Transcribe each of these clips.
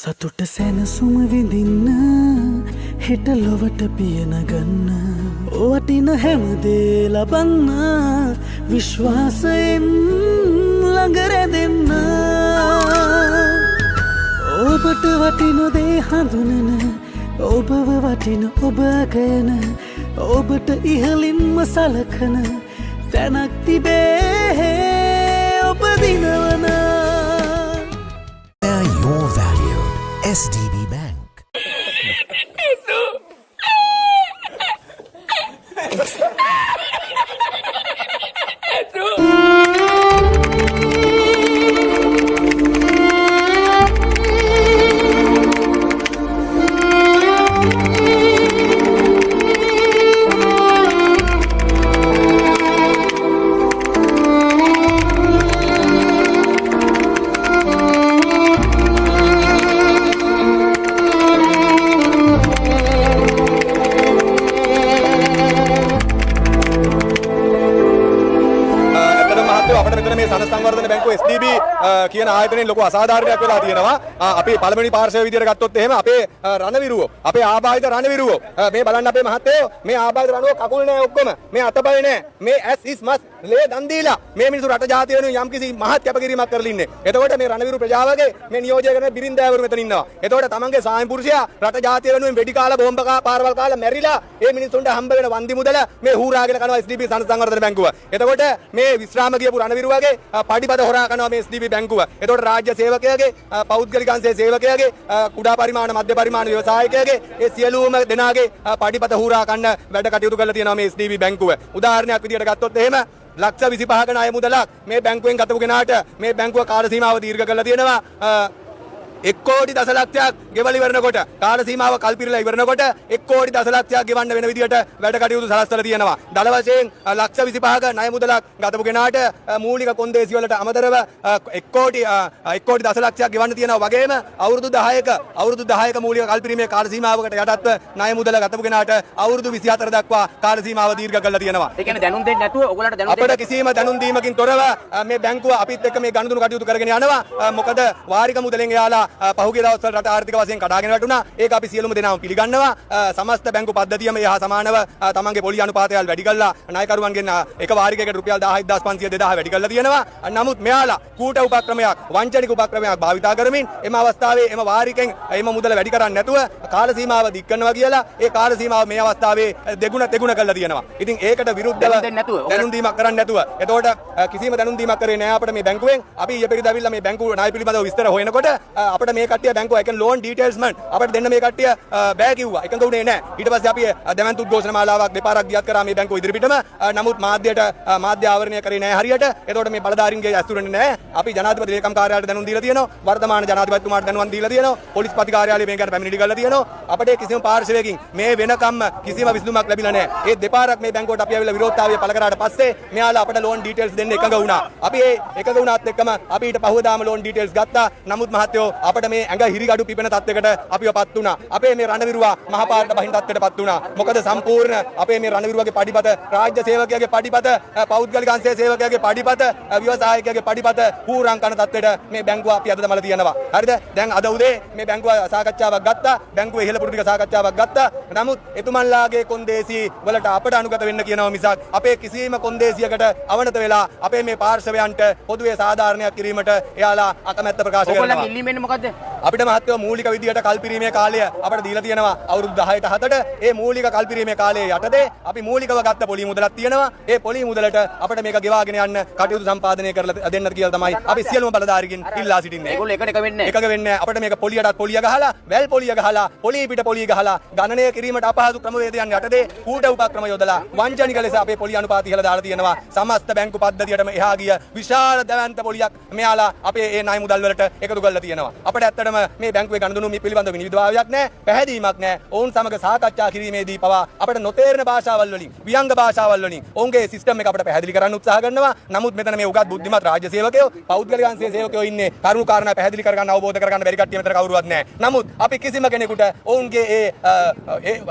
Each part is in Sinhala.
සතුට සැනසුම විඳින්න හෙට ලොවට පියන ගන්න වටින හැමදේ ලබන්න විශ්වාසයෙන් ළඟරැදෙන්න ඔබට වටින දේ හඳුනන ඔබව වටින ඔබ ගැන ඔබට ඉහළින්ම සලකන තැනක් තිබේ ඔබ දිනවන Your value, SDB Bank. සංවර්ධන බැංකුව SDB කියන ආයතනයේ ලොකු අසාධාරණයක් වෙලා තියෙනවා. අපේ පළවෙනි පාර්ශවය විදියට ගත්තොත් එහෙම අපේ රණවිරුවෝ, අපේ ආබාධිත රණවිරුවෝ මේ බලන්න අපේ මහත්තයෝ මේ ආබාධිත රණුව කකුල් නැහැ ඔක්කොම. මේ අතපය නැහැ. මේ ඇස් ඉස් මස් ලේ දන් දීලා මේ මිනිස්සු රට ජාතිය වෙනුවෙන් යම්කිසි මහත් කැපකිරීමක් කරලා ඉන්නේ. එතකොට මේ රණවිරු ප්‍රජාවගේ මේ නියෝජනය කරන බිරින්දෑවරු මෙතන ඉන්නවා. එතකොට තමන්ගේ සායම් පුරුෂයා රට ජාතිය වෙනුවෙන් වෙඩි කාලා බෝම්බ පාරවල් කාලා මැරිලා ඒ මිනිස්සුන්ට හම්බ වෙන වන්දි මුදල මේ හූරාගෙන කනවා SDB සංවර්ධන බැංකුව. එතකොට මේ විශ්‍රාම ගියපු රණවිරුවගේ පඩිපද හොරා කරනවා මේ SDB බැංකුව. එතකොට රාජ්‍ය සේවකයාගේ පෞද්ගලික අංශයේ සේවකයාගේ කුඩා පරිමාණ මධ්‍ය පරිමාණ ව්‍යවසායකයාගේ ඒ සියලුම දෙනාගේ පඩිපද හොරා කරන්න වැඩ කටයුතු කරලා තියෙනවා මේ SDB බැංකුව. උදාහරණයක් විදියට ගත්තොත් එහෙම ලක්ෂ 25ක ණය මුදලක් මේ බැංකුවෙන් ගතපු කෙනාට මේ බැංකුව කාල සීමාව දීර්ඝ කරලා තියෙනවා. 1 කෝටි දශලක්ෂයක් ගෙවල ඉවරනකොට කාල සීමාව කල්පිරලා ඉවරනකොට 1 කෝටි දශලක්ෂයක් ගෙවන්න වෙන විදියට වැඩ කටයුතු සලස්වලා තියෙනවා. දල වශයෙන් ලක්ෂ 25ක ණය මුදලක් ගතපු කෙනාට මූලික කොන්දේසි වලට අමතරව 1 කෝටි දශලක්ෂයක් ගෙවන්න තියෙනවා. වගේම අවුරුදු 10ක මූලික කල්පිරීමේ කාල සීමාවකට යටත්ව ණය මුදල ගතපු කෙනාට අවුරුදු 24 දක්වා කාල සීමාව දීර්ඝ කරලා තියෙනවා. ඒ කියන්නේ දැනුම් දෙන්නේ නැතුව ඔයගොල්ලන්ට දැනුම් අපිට කිසිම දැනුම් දීමකින් තොරව මේ බැංකුව අපිත් එක්ක මේ ගනුදෙනු කටයුතු කරගෙන යනවා. මොකද වාරික මුදලෙන් එයාලා පහුගිය දවස්වල රට ආර්ථික වශයෙන් කඩාගෙන වැටුණා. ඒක අපි සියලුම දෙනාම පිළිගන්නවා. සමස්ත බැංකු පද්ධතියම එහා සමානව තමන්ගේ පොලි අනුපාතයල් වැඩි කළා. ණයකරුවන්ගෙන් එක වාරිකයකට රුපියල් 11500 2000 වැඩි කළා තියෙනවා. නමුත් මෙයාලා කූට උපක්‍රමයක්, වංචනික උපක්‍රමයක් භාවිතා කරමින් එම අවස්ථාවේ එම වාරිකෙන් එම මුදල වැඩි කරන්නේ නැතුව කාල සීමාව දික් කරනවා කියලා ඒ කාල සීමාව මේ අවස්ථාවේ දෙගුණ කළා තියෙනවා. ඉතින් ඒකට විරුද්ධව දැනුම් දීමක් කරන්නේ නැතුව. එතකොට කිසිම දැනුම් දීමක් කරේ නැහැ අපිට මේ බැංකුවෙන්. අපි ඊයේ පෙරේද ඇවිල්ලා මේ බැංකුව ණය පිළිබඳව විස්තර හොයනකොට අපිට මේ කට්ටිය බැංකුව එකෙන් ලෝන් ඩීටේල්ස් මන් අපිට දෙන්න මේ කට්ටිය බෑ කිව්වා. එකඟ වුණේ නැහැ. ඊට පස්සේ අපි දැවැන්ත උද්ඝෝෂණ මාලාවක් දෙපාරක් දියත් කරා මේ බැංකුව ඉදිරිපිටම. නමුත් මාධ්‍ය ආවරණය කරේ නැහැ හරියට. එතකොට මේ බලධාරීන්ගේ ඇසුරන්නේ නැහැ. අපි ජනාධිපති ලේකම් කාර්යාලයට දැනුම් දීලා තියෙනවා. වර්තමාන ජනාධිපතිතුමාට දැනුම් දීලා තියෙනවා. පොලිස්පති කාර්යාලය මේ ගැන පැමිණිලි කරලා තියෙනවා. අපිට කිසිම පාර්ශවයකින් මේ වෙනකම්ම කිසිම විසඳුමක් ලැබිලා නැහැ. ඒ දෙපාරක් මේ බැංකුවට අපි ආවිල්ලා විරෝධතාවය පළ කරාට පස්සේ මෙයාලා අපිට ලෝන් ඩීටේල්ස් දෙන්න එකඟ වුණා. අපි ඒ එකඟ වුණාත් එක්කම අපි ඊට පහුවදාම ලෝන් ඩීටේල්ස් ගත්තා. නමුත් මහත්තයෝ අපිට මේ ඇඟ හිරිගඩු පිපෙන තත්යකට අපිවපත් වුණා. අපේ මේ රණවිරුවා මහපාරට බහින තත්යකටපත් වුණා. මොකද සම්පූර්ණ අපේ මේ රණවිරුවගේ පඩිපත, රාජ්‍ය සේවකයාගේ පඩිපත, පෞද්ගලික අංශයේ සේවකයාගේ පඩිපත, ව්‍යවසායකයාගේ පඩිපත හූරම් කරන තත්ත්වයට මේ බැංකුව අපි අද දමලා තියෙනවා. හරිද? දැන් අද උදේ මේ බැංකුව සාකච්ඡාවක් ගත්තා. බැංකුවේ ඉහළ පුරුතික සාකච්ඡාවක් ගත්තා. නමුත් එතුමන්ලාගේ කොන්දේසි වලට අපට අනුගත වෙන්න කියනවා මිසක් අපේ කිසිම කොන්දේසියකට අවනත වෙලා අපේ මේ පාර්ශවයන්ට පොදුවේ සාධාරණයක් කිරීමට එයාලා අකමැත්ත ප්‍රකාශ කරනවා. ඔයගොල්ලන් ඉල්ලීමෙන්නේ මොකද්ද? අපිට මහත්වෝ මූලික විදියට කල්පිරීමේ කාලය අපිට දීලා තියෙනවා අවුරුදු 10ට 7ට. ඒ මූලික කල්පිරීමේ කාලයේ යටතේ අපි මූලිකව ගත්ත පොලි මුදලක් තියෙනවා. ඒ පොලි මුදලට අපිට මේක ගෙවාගෙන යන්න කටයුතු සම්පාදනය කරලා දෙන්න කියලා තමයි අපි සියලුම බලධාරීකින් ඉල්ලා සිටින්නේ. ඒගොල්ලෝ එකට වෙන්නේ එකක වෙන්නේ අපිට මේක පොලියටත් පොලිය ගහලා, වැල් පොලිය ගහලා, පොලි පිට පොලිය ගහලා ගණනය කිරීමට අපහසු ක්‍රමවේදයන් යටතේ කූට උපක්‍රම යොදලා වංචනික ලෙස අපේ පොලි අනුපාත ඉහළ දාලා තියෙනවා. සමස්ත බැංකු පද්ධතියටම එහා ගිය විශාල දැවැන්ත පොලියක් මෙයාලා අපේ ඒ ණය මුදල් වලට එකතු කරලා තියෙනවා. අපිට ඇත්තටම මේ බැංකුවේ ගනුදෙනු මේ පිළිබඳව විනිවිදභාවයක් නැහැ, පැහැදීමක් නැහැ. ඔවුන් සමග සාකච්ඡා කිරීමේදී පවා අපිට නොතේරෙන භාෂාවල් වලින්, ව්‍යංග භාෂාවල් වලින් ඔවුන්ගේ සිස්ටම් එක අපිට පැහැදිලි කරන්න උත්සාහ කරනවා. නමුත් මෙතන මේ උගත් බුද්ධිමත් රාජ්‍ය සේවකයෝ, පෞද්ගලික අංශයේ සේවකයෝ ඉන්නේ. කරුණු කාරණා පැහැදිලි කරගන්න, අවබෝධ කරගන්න බැරි කට්ටිය මෙතන කවුරුවත් නැහැ. නමුත් අපි කිසිම කෙනෙකුට ඔවුන්ගේ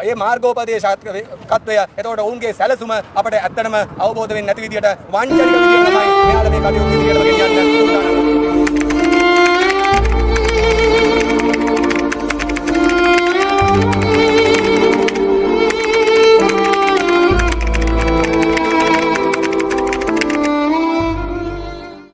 ඒ මාර්ගෝපදේශකත්වය, එතකොට ඔවුන්ගේ සැලසුම අපිට ඇත්තටම අවබෝධ වෙන්නේ නැති විදියට වංචනික විදියට තමයි මෙයාලා මේ කටයුතු ඉදිරියට ගෙනියන්න උත්සාහ කරන්නේ.